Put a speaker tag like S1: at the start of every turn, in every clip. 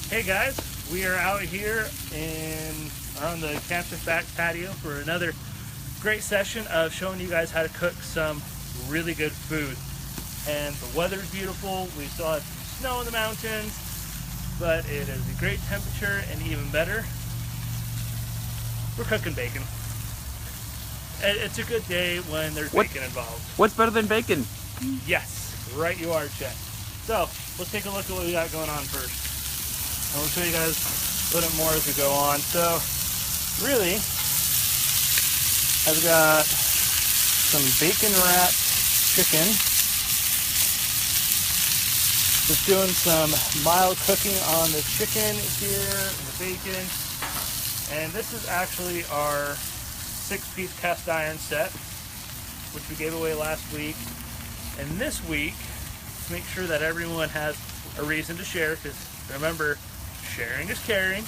S1: Hey guys, we are out here on the campus back patio for another great session of showing you guys how to cook some really good food. And the weather's beautiful. We still have some snow in the mountains, but it is a great temperature, and even better, we're cooking bacon. It's a good day when there's bacon involved.
S2: What's better than bacon?
S1: Yes, right you are, Chet. So let's take a look at what we got going on first. And we'll show you guys a little bit more as we go on. So really, I've got some bacon wrapped chicken. Just doing some mild cooking on the chicken here, and the bacon. And this is actually our 6-piece cast iron set, which we gave away last week. And this week, to make sure that everyone has a reason to share, because remember, sharing is caring.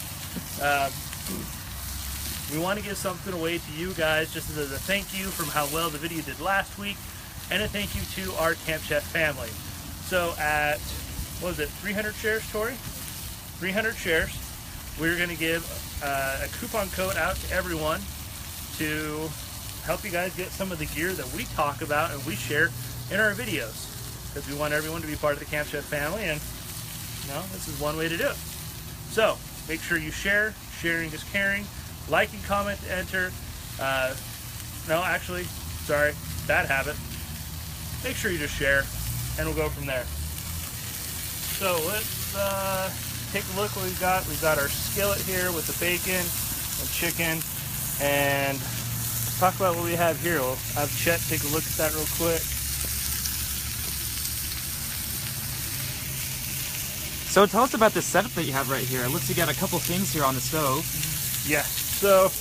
S1: We want to give something away to you guys just as a thank you from how well the video did last week, and a thank you to our Camp Chef family. So at, what was it, 300 shares, Tori? 300 shares, we're going to give a coupon code out to everyone to help you guys get some of the gear that we talk about and we share in our videos, because we want everyone to be part of the Camp Chef family, and you know, this is one way to do it. So make sure you share. Sharing is caring. Like and comment to enter. No, actually, sorry, bad habit. Make sure you just share, and we'll go from there. So let's take a look what we've got. We've got our skillet here with the bacon and chicken, and let's talk about what we have here. We'll have Chet take a look at that real quick.
S2: So tell us about the setup that you have right here. It looks like you got a couple things here on the stove.
S1: Yeah, so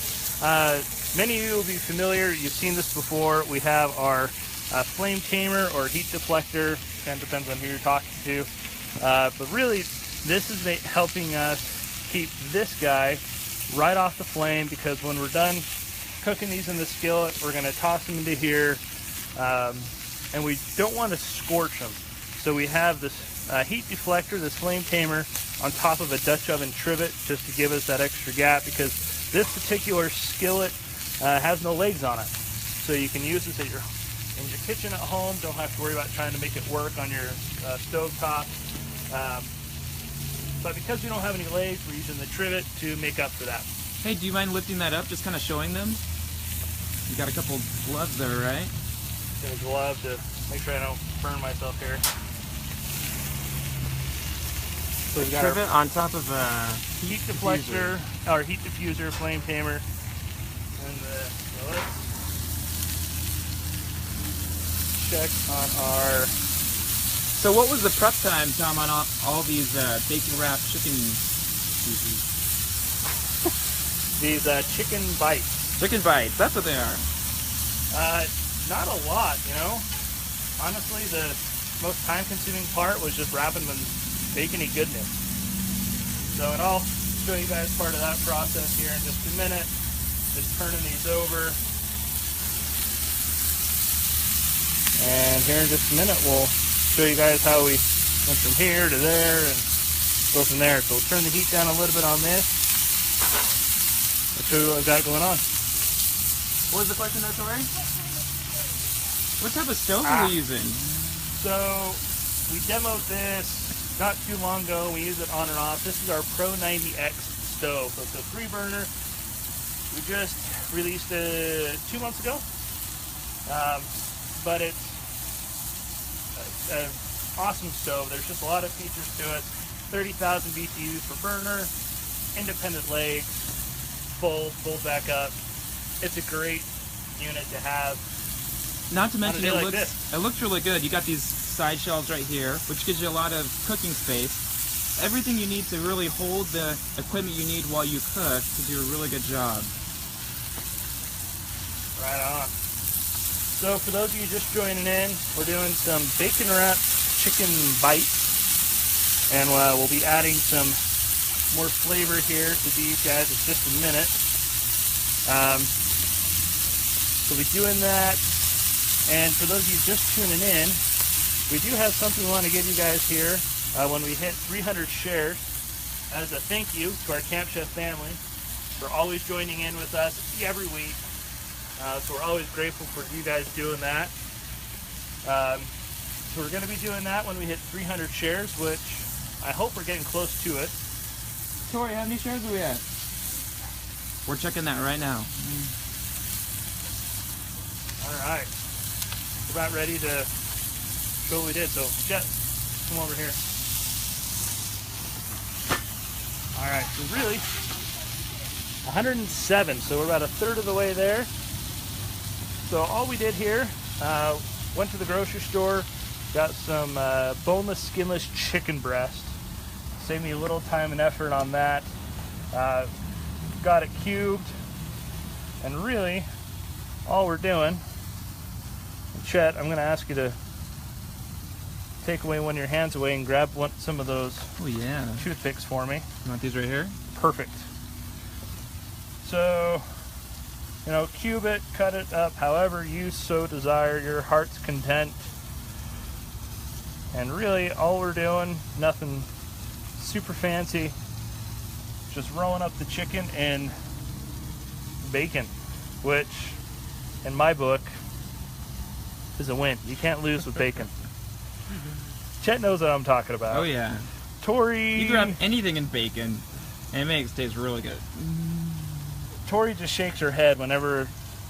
S1: many of you will be familiar. You've seen this before. We have our flame tamer or heat deflector. Kind of depends on who you're talking to. But really, this is helping us keep this guy right off the flame, because when we're done cooking these in the skillet, we're going to toss them into here, and we don't want to scorch them. So we have this heat deflector, this flame tamer, on top of a Dutch oven trivet, just to give us that extra gap, because this particular skillet has no legs on it. So you can use this in your kitchen at home. Don't have to worry about trying to make it work on your stove top. But because we don't have any legs, we're using the trivet to make up for that.
S2: Hey, do you mind lifting that up, just kind of showing them? You got a couple gloves there, right?
S1: Get a glove to make sure I don't burn myself here. So we've got
S2: trivet on top of a
S1: heat deflector, or heat diffuser, flame tamer, and the skillet. Check on our.
S2: So what was the prep time, Tom, on all these bacon wrapped chicken pieces?
S1: These chicken bites.
S2: Chicken bites, that's what they are.
S1: Not a lot, you know. Honestly, the most time-consuming part was just wrapping them in bacony goodness. So, and I'll show you guys part of that process here in just a minute. Just turning these over. And here in just a minute, we'll show you guys how we went from here to there and go from there. So we'll turn the heat down a little bit on this. I'll show you what I've got going on.
S2: What was the question there, Tori? What type of stove are we using?
S1: So we demoed this not too long ago. We use it on and off. This is our Pro 90X stove. So it's a 3-burner. We just released it 2 months ago. But it's an awesome stove. There's just a lot of features to it. 30,000 BTUs per burner, independent legs, full back up. It's a great unit to have.
S2: Not to mention,
S1: it
S2: looks really good. You got these side shelves right here, which gives you a lot of cooking space. Everything you need to really hold the equipment you need while you cook to do a really good job.
S1: Right on. So for those of you just joining in, we're doing some bacon wrapped chicken bites, and we'll be adding some more flavor here to these guys in just a minute. We'll be doing that. And for those of you just tuning in, we do have something we want to give you guys here. When we hit 300 shares, as a thank you to our Camp Chef family for always joining in with us every week. So we're always grateful for you guys doing that. So we're going to be doing that when we hit 300 shares, which I hope we're getting close to it.
S2: Tori, how many shares are we at? We're checking that right now.
S1: All right. We're about ready to show what we did. So, Jet, come over here. All right. So really, 107. So we're about a third of the way there. So all we did here, went to the grocery store, got some boneless, skinless chicken breast. Saved me a little time and effort on that. Got it cubed, and really, all we're doing, Chet, I'm going to ask you to take away one of your hands away and grab some of those toothpicks for me.
S2: You want these right here?
S1: Perfect. So, you know, cube it, cut it up, however you so desire, your heart's content. And really, all we're doing, nothing super fancy, just rolling up the chicken and bacon, which in my book is a win. You can't lose with bacon. Chet knows what I'm talking about.
S2: Oh yeah.
S1: Tori,
S2: you grab anything in bacon and it tastes really good.
S1: Tori just shakes her head whenever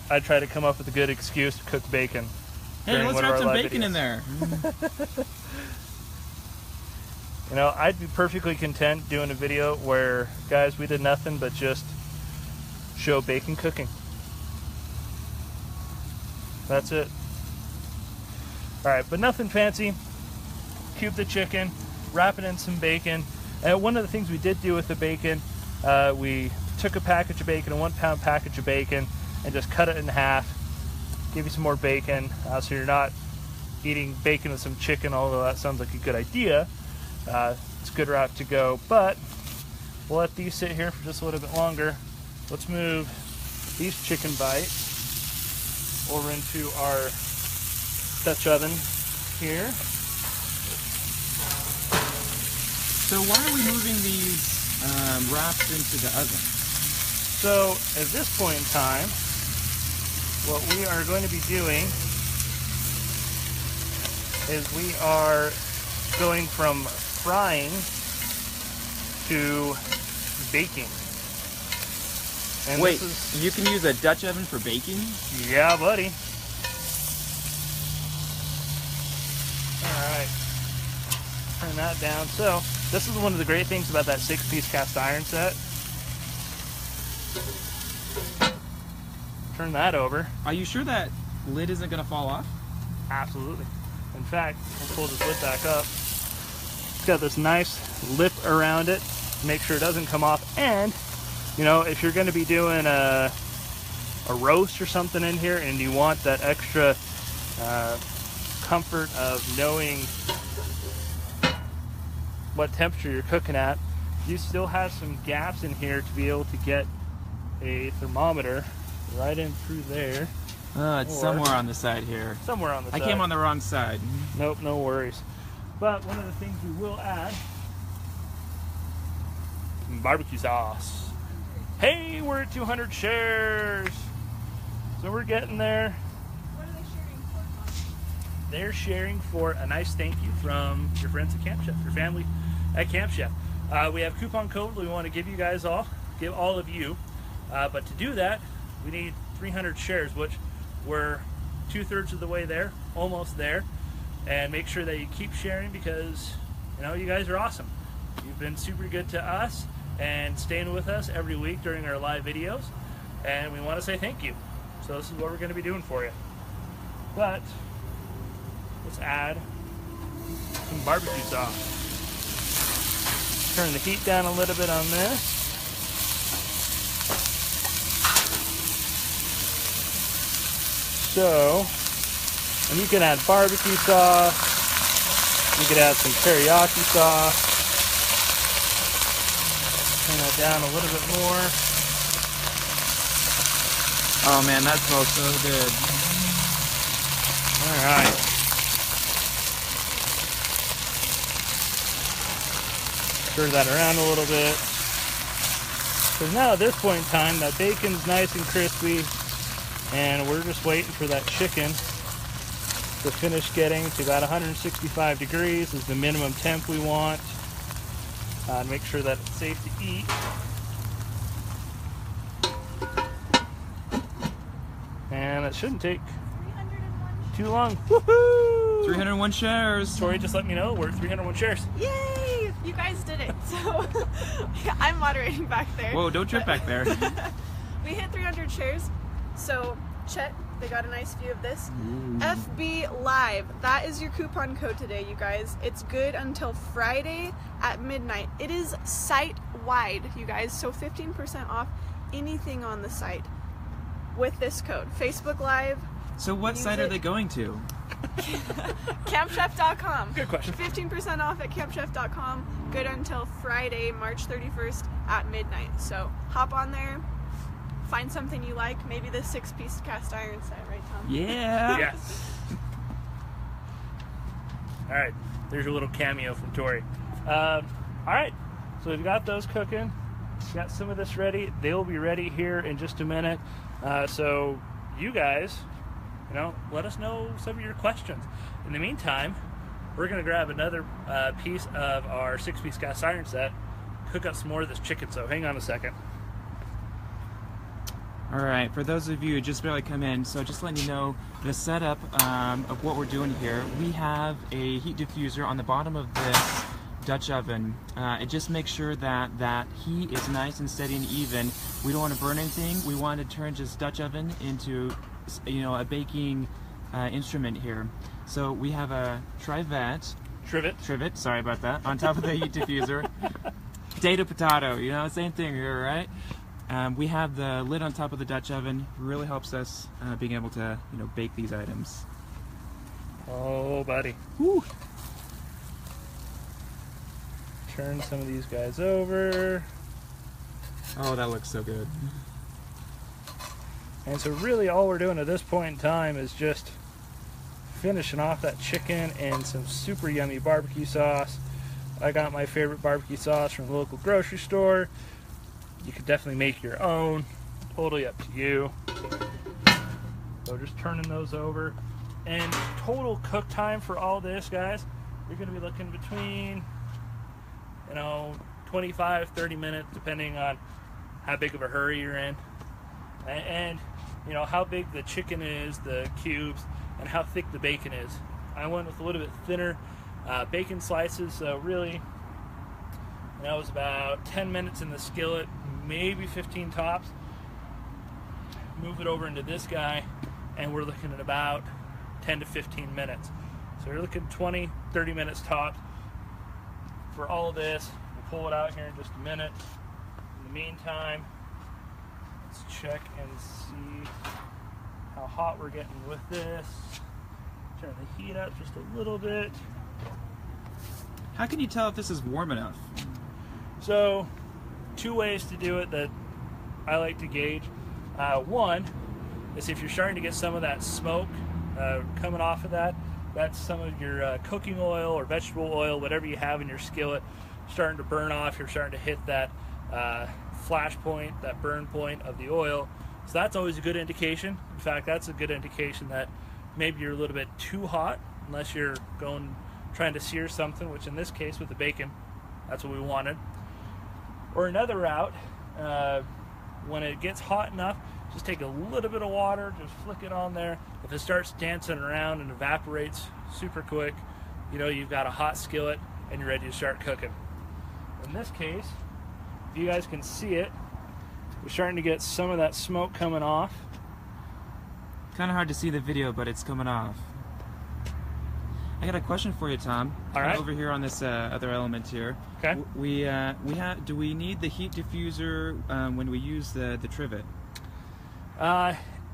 S1: I try to come up with a good excuse to cook bacon.
S2: Hey, let's throw some bacon in there.
S1: You know, I'd be perfectly content doing a video where, guys, we did nothing but just show bacon cooking. That's it. Alright, but nothing fancy. Cube the chicken, wrap it in some bacon. And one of the things we did do with the bacon, we took a package of bacon, a 1 pound package of bacon, and just cut it in half. Give you some more bacon, so you're not eating bacon with some chicken, although that sounds like a good idea. It's a good route to go, but we'll let these sit here for just a little bit longer. Let's move these chicken bites over into our Dutch oven here.
S2: So why are we moving these wraps into the oven?
S1: So at this point in time, what we are going to be doing is we are going from frying to baking. And
S2: wait,
S1: this is,
S2: you can use a Dutch oven for baking?
S1: yeah, buddy. Alright. Turn that down. So, this is one of the great things about that 6-piece cast iron set. Turn that over.
S2: Are you sure that lid isn't going to fall off?
S1: Absolutely. In fact, we'll pull this lid back up. It's got this nice lip around it. Make sure it doesn't come off. And, you know, if you're going to be doing a roast or something in here and you want that extra comfort of knowing what temperature you're cooking at, you still have some gaps in here to be able to get a thermometer right in through there.
S2: It's somewhere on the side here.
S1: Somewhere on the side.
S2: I came on the wrong side.
S1: Nope, no worries. But one of the things we will add, some barbecue sauce. Hey, we're at 200 shares. So we're getting there.
S3: What are they sharing for?
S1: They're sharing for a nice thank you from your friends at Camp Chef, your family at Camp Chef. We have coupon code we want to give you guys all, give all of you. But to do that, we need 300 shares, which we're 2/3 of the way there, almost there. And make sure that you keep sharing because, you know, you guys are awesome. You've been super good to us and staying with us every week during our live videos. And we want to say thank you. So this is what we're going to be doing for you. But let's add some barbecue sauce. Turn the heat down a little bit on this. So, and you can add barbecue sauce. You could add some teriyaki sauce. Turn that down a little bit more.
S2: Oh man, that smells so good.
S1: All right. Stir that around a little bit. Because now at this point in time, that bacon's nice and crispy, and we're just waiting for that chicken to finish getting to about 165 degrees is the minimum temp we want. Make sure that it's safe to eat. And it shouldn't take
S3: 301.
S1: too long. Woohoo!
S2: 301 shares.
S1: Tori just let me know we're at 301 shares.
S3: Yay! You guys did it. So I'm moderating back there.
S2: Whoa, don't trip back there.
S3: We hit 300 shares. So Chet, they got a nice view of this. FB Live. That is your coupon code today, you guys. It's good until Friday at midnight. It is site-wide, you guys. So 15% off anything on the site with this code. Facebook Live.
S2: So what site are they going to?
S3: Campchef.com.
S1: Good question.
S3: 15% off at campchef.com. Good until Friday, March 31st at midnight. So hop on there. Find something you like, maybe the 6-piece cast iron set, right, Tom?
S2: Yeah.
S1: Yes. All right, there's your little cameo from Tori. All right, so we've got those cooking. Got some of this ready. They'll be ready here in just a minute. So you guys, let us know some of your questions. In the meantime, we're gonna grab another piece of our 6-piece cast iron set, cook up some more of this chicken. So hang on a second.
S2: Alright, for those of you who just barely come in, so just letting you know the setup of what we're doing here. We have a heat diffuser on the bottom of this Dutch oven. It just makes sure that that heat is nice and steady and even. We don't want to burn anything. We want to turn this Dutch oven into a baking instrument here. So we have a trivet, sorry about that, on top of the heat diffuser. Potato, same thing here, right? We have the lid on top of the Dutch oven. Really helps us being able to, bake these items.
S1: Oh, buddy.
S2: Woo.
S1: Turn some of these guys over.
S2: Oh, that looks so good.
S1: And so really all we're doing at this point in time is just finishing off that chicken and some super yummy barbecue sauce. I got my favorite barbecue sauce from the local grocery store. You could definitely make your own, totally up to you. So just turning those over. And total cook time for all this, guys, you're going to be looking between 25, 30 minutes, depending on how big of a hurry you're in. And how big the chicken is, the cubes, and how thick the bacon is. I went with a little bit thinner bacon slices, so really, it was about 10 minutes in the skillet, maybe 15 tops. Move it over into this guy, and we're looking at about 10 to 15 minutes. So you're looking 20, 30 minutes tops for all of this. We'll pull it out here in just a minute. In the meantime, let's check and see how hot we're getting with this. Turn the heat up just a little bit.
S2: How can you tell if this is warm enough?
S1: So, two ways to do it that I like to gauge. One is if you're starting to get some of that smoke coming off of that, that's some of your cooking oil or vegetable oil, whatever you have in your skillet, starting to burn off. You're starting to hit that flash point, that burn point of the oil. So that's always a good indication. In fact, that's a good indication that maybe you're a little bit too hot, unless you're trying to sear something, which in this case with the bacon, that's what we wanted. Or another route, when it gets hot enough, just take a little bit of water, just flick it on there. If it starts dancing around and evaporates super quick, you've got a hot skillet and you're ready to start cooking. In this case, if you guys can see it, we're starting to get some of that smoke coming off.
S2: Kind of hard to see the video, but it's coming off. I got a question for you, Tom.
S1: All right.
S2: Over here on this other element here.
S1: Okay.
S2: Do we need the heat diffuser when we use the trivet?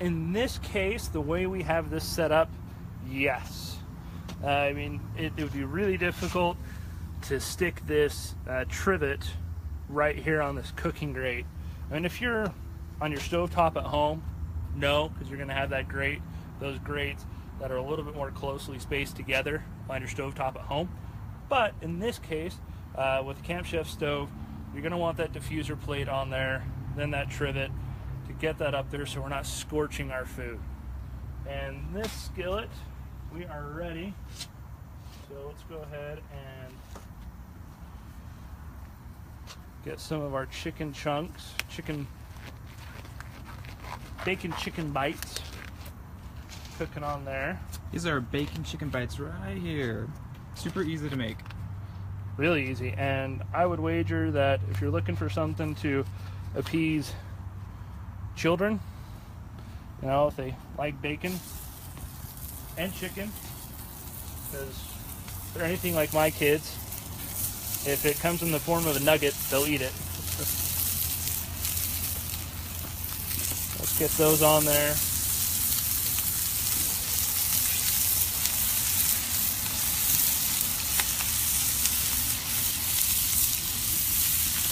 S1: In this case, the way we have this set up, yes. It would be really difficult to stick this trivet right here on this cooking grate. If you're on your stovetop at home, no, because you're going to have those grates that are a little bit more closely spaced together on your stovetop at home. But in this case, With the Camp Chef stove, you're going to want that diffuser plate on there, then that trivet to get that up there so we're not scorching our food. And this skillet, we are ready. So let's go ahead and get some of our chicken chunks, bacon chicken bites cooking on there.
S2: These are bacon chicken bites right here. Super easy to make.
S1: Really easy, and I would wager that if you're looking for something to appease children, you know, if they like bacon and chicken, because if they're anything like my kids, if it comes in the form of a nugget, they'll eat it. Let's get those on there.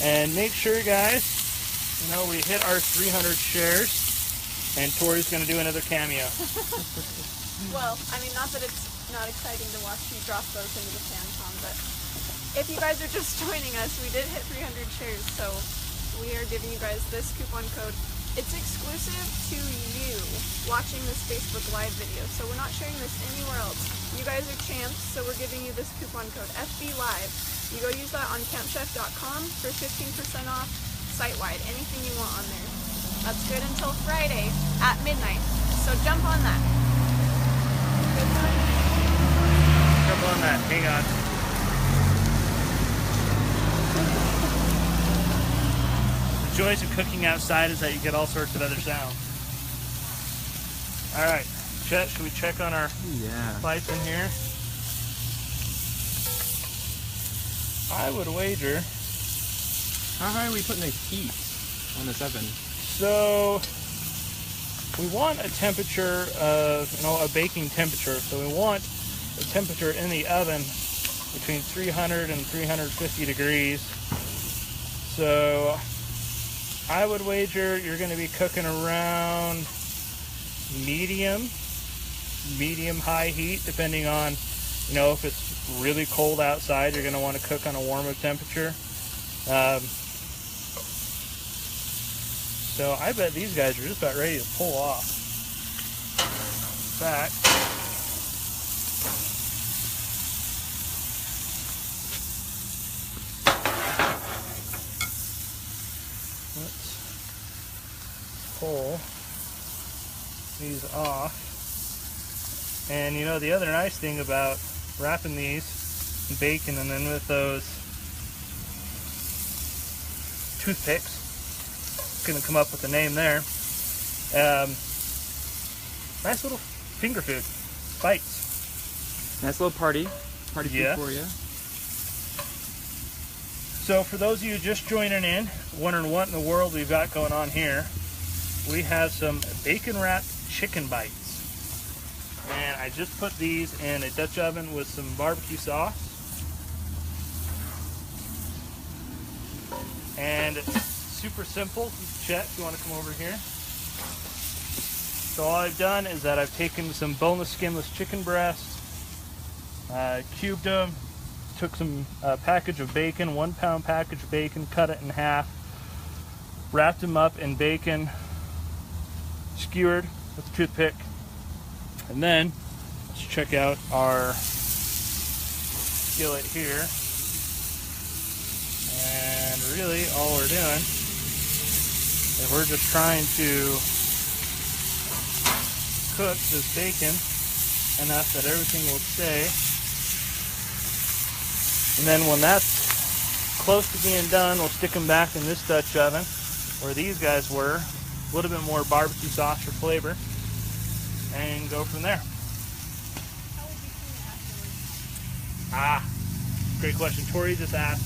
S1: And make sure, guys, you know, we hit our 300 shares, and Tori's going to do another cameo.
S3: Well, I mean, not that it's not exciting to watch you drop those into the pan, Tom, but if you guys are just joining us, we did hit 300 shares, so we are giving you guys this coupon code. It's exclusive to you watching this Facebook Live video, so we're not sharing this anywhere else. You guys are champs, so we're giving you this coupon code, FB Live. You go use that on campchef.com for 15% off site-wide, anything you want on there. That's good until Friday at midnight, so jump on that. Good one.
S1: Jump on that, hang on. The joys of cooking outside is that you get all sorts of other sounds. Alright, Chet, should we check on our bites in here? I would wager.
S2: How high are we putting the heat on this oven?
S1: So we want a temperature of, you know, a baking temperature. So we want a temperature in the oven between 300 and 350 degrees. So I would wager you're going to be cooking around medium high heat, depending on, you know, if it's really cold outside, you're going to want to cook on a warmer temperature. So I bet these guys are just about ready to pull off. In fact, let's pull these off. And you know, the other nice thing about wrapping these in bacon and then with those toothpicks, gonna come up with a name there. Nice little finger food, bites.
S2: Nice little party food for you.
S1: So for those of you just joining in, wondering what in the world we've got going on here, we have some bacon wrapped chicken bites. And I just put these in a Dutch oven with some barbecue sauce. And it's super simple. Chet, if you want to come over here. So all I've done is that I've taken some boneless, skinless chicken breasts, cubed them, took some package of bacon, 1 pound package of bacon, cut it in half, wrapped them up in bacon, skewered with a toothpick, and then let's check out our skillet here. And really all we're doing is we're just trying to cook this bacon enough that everything will stay. And then when that's close to being done, we'll stick them back in this Dutch oven where these guys were. A little bit more barbecue sauce for flavor. And go from there.
S3: How would you clean it afterwards?
S1: Great question. Tori just asked,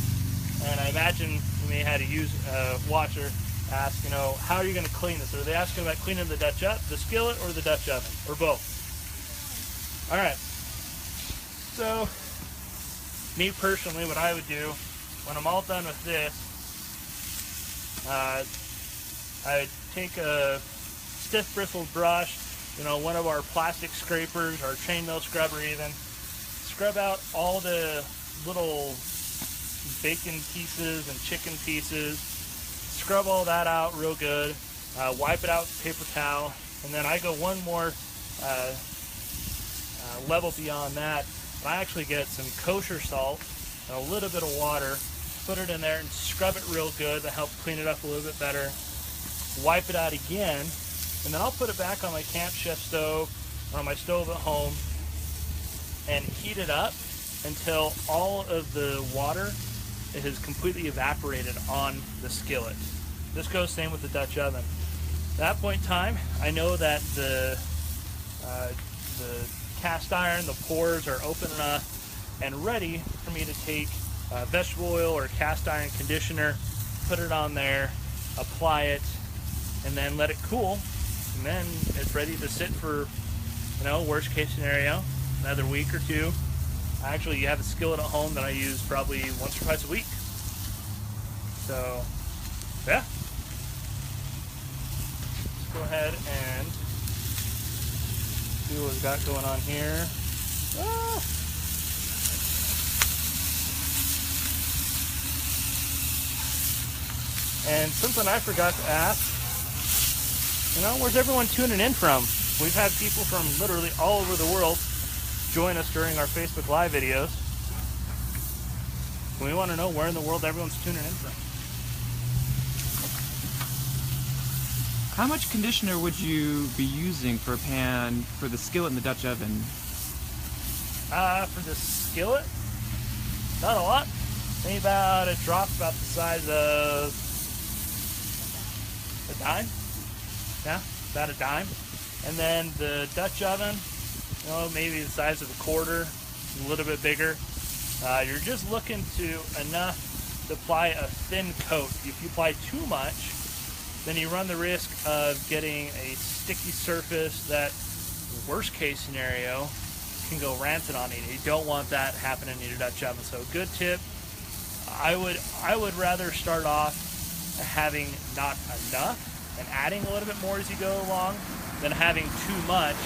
S1: and I imagine we may have had a watcher ask, you know, how are you going to clean this? Are they asking about cleaning the the skillet or the Dutch oven, or both? All right. So, me personally, what I would do when I'm all done with this, I take a stiff bristled brush, you know, one of our plastic scrapers, our chainmail scrubber even, scrub out all the little bacon pieces and chicken pieces. Scrub all that out real good. Wipe it out with a paper towel. And then I go one more level beyond that. I actually get some kosher salt and a little bit of water, put it in there and scrub it real good to help clean it up a little bit better. Wipe it out again, and then I'll put it back on my Camp Chef stove or on my stove at home and heat it up until all of the water has completely evaporated on the skillet. This goes same with the Dutch oven. At that point in time, I know that the cast iron, the pores are open enough and ready for me to take vegetable oil or cast iron conditioner, put it on there, apply it, and then let it cool. And then it's ready to sit for, worst case scenario, another week or two. Actually, you have a skillet at home that I use probably once or twice a week. So, yeah. Let's go ahead and see what we've got going on here. Ah. And something I forgot to ask, where's everyone tuning in from? We've had people from literally all over the world join us during our Facebook Live videos. We want to know where in the world everyone's tuning in from.
S2: How much conditioner would you be using for a pan for the skillet in the Dutch oven?
S1: For the skillet, not a lot. Maybe about a drop about the size of a dime. Yeah, about a dime. And then the Dutch oven, maybe the size of a quarter, a little bit bigger. You're just looking to enough to apply a thin coat. If you apply too much, then you run the risk of getting a sticky surface that, worst case scenario, can go rancid on you. You don't want that happening in your Dutch oven. So good tip, I would rather start off having not enough and adding a little bit more as you go along than having too much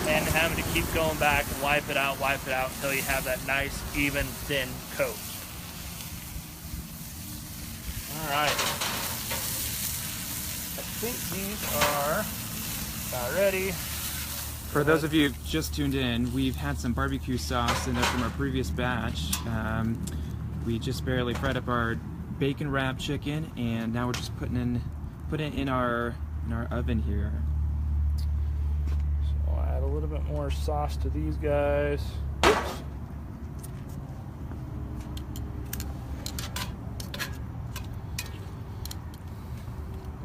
S1: and having to keep going back and wipe it out until you have that nice, even, thin coat. All right. I think these are about ready.
S2: For those of you who just tuned in, we've had some barbecue sauce in there from our previous batch. We just barely fried up our bacon wrapped chicken, and now we're just putting it in our oven here.
S1: So I'll add a little bit more sauce to these guys. Oops.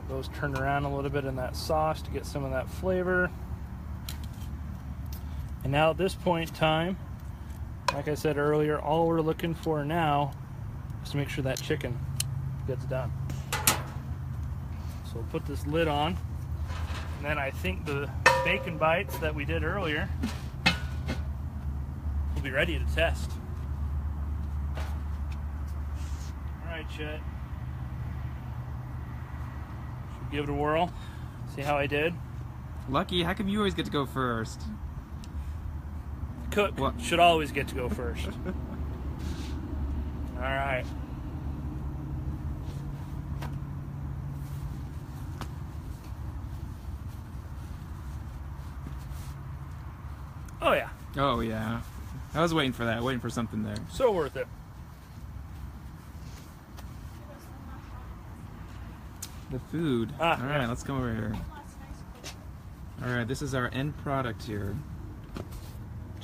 S1: Those turned around a little bit in that sauce to get some of that flavor. And now at this point in time, like I said earlier, all we're looking for now is to make sure that chicken gets done. So we'll put this lid on, and then I think the bacon bites that we did earlier will be ready to test. All right, Chet. Should we give it a whirl? See how I did?
S2: Lucky, how come you always get to go first?
S1: Cook should always get to go first. All right. Oh yeah.
S2: Oh yeah. I was waiting for that, waiting for something there.
S1: So worth it.
S2: The food. All right, let's come over here. All right, this is our end product here.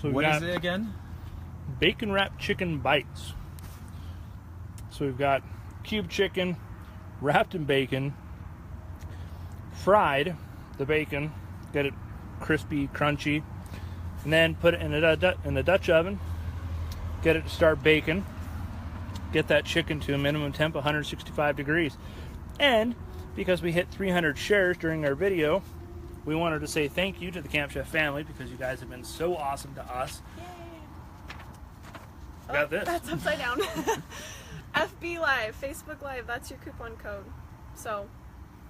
S1: So
S2: what is it again?
S1: Bacon wrapped chicken bites. So we've got cube chicken wrapped in bacon, fried the bacon, get it crispy, crunchy, and then put it in a Dutch oven, get it to start baking, get that chicken to a minimum temp 165 degrees. And because we hit 300 shares during our video, we wanted to say thank you to the Camp Chef family because you guys have been so awesome to us.
S3: Yay.
S1: Got this.
S3: That's upside down. FB Live, Facebook Live, that's your coupon code. So,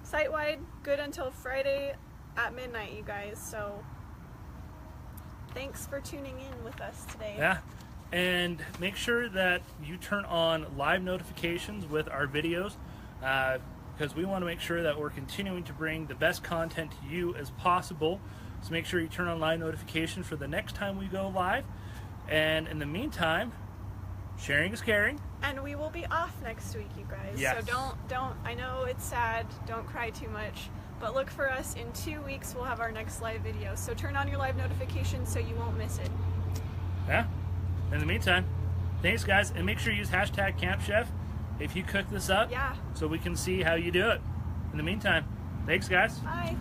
S3: site-wide, good until Friday at midnight, you guys. So, thanks for tuning in with us today.
S1: Yeah. And make sure that you turn on live notifications with our videos, because we want to make sure that we're continuing to bring the best content to you as possible. So make sure you turn on live notifications for the next time we go live. And in the meantime, sharing is caring.
S3: And we will be off next week, you guys.
S1: Yes.
S3: So don't, I know it's sad, don't cry too much, but look for us in 2 weeks. We'll have our next live video. So turn on your live notifications so you won't miss it.
S1: Yeah. In the meantime, thanks guys, and make sure you use hashtag Camp Chef if you cook this up,
S3: Yeah.
S1: so we can see how you do it. In the meantime, thanks guys.
S3: Bye.